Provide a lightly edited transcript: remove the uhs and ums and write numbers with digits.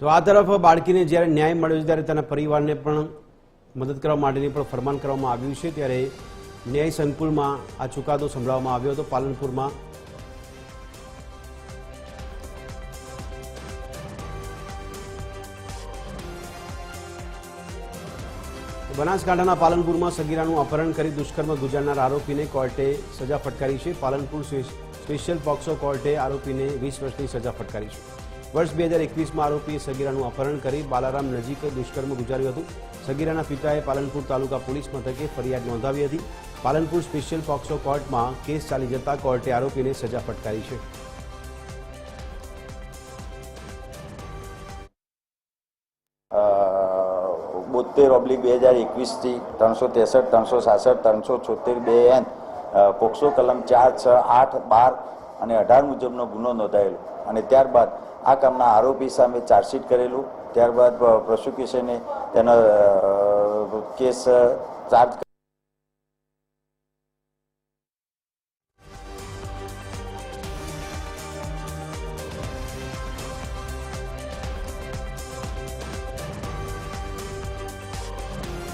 તો આ તરફ બાળકીને જ્યારે ન્યાય મળ્યો છે ત્યારે તેના પરિવારને પણ મદદ કરવા માટેની પણ ફરમાન કરવામાં આવ્યું છે। ત્યારે ન્યાય સંકુલમાં આ ચુકાદો સંભળાવવામાં આવ્યો હતો પાલનપુરમાં। બનાસકાંઠાના પાલનપુરમાં સગીરાનું અપહરણ કરી દુષ્કર્મ ગુજારનાર આરોપીને કોર્ટે સજા ફટકારી છે। પાલનપુર સ્પેશિયલ પોક્સો કોર્ટે આરોપીને 20 વર્ષની સજા ફટકારી છે। વર્ષ 2021માં આરોપીએ સગીરાનું અપહરણ કરી બાલારામ નજીક દુષ્કર્મ ગુજાર્યું હતું। સગીરાના પિતાએ પાલનપુર તાલુકા પોલીસ મથકે ફરિયાદ નોંધાવી હતી। પાલનપુર સ્પેશિયલ પોક્સો કોર્ટમાં કેસ ચાલી જતા કોર્ટે આરોપીને સજા ફટકારી છે। બોતેર ઓબ્લિક 2021 363 366 376 2N પોક્સો કલમ 4, 6, 8, 12 અને 18 મુજબનો ગુનો નોંધાયેલો અને ત્યારબાદ આ કામના આરોપી સામે ચાર્જશીટ કરેલું। ત્યારબાદ પ્રોસિક્યુશને તેનો કેસ ચાર્જ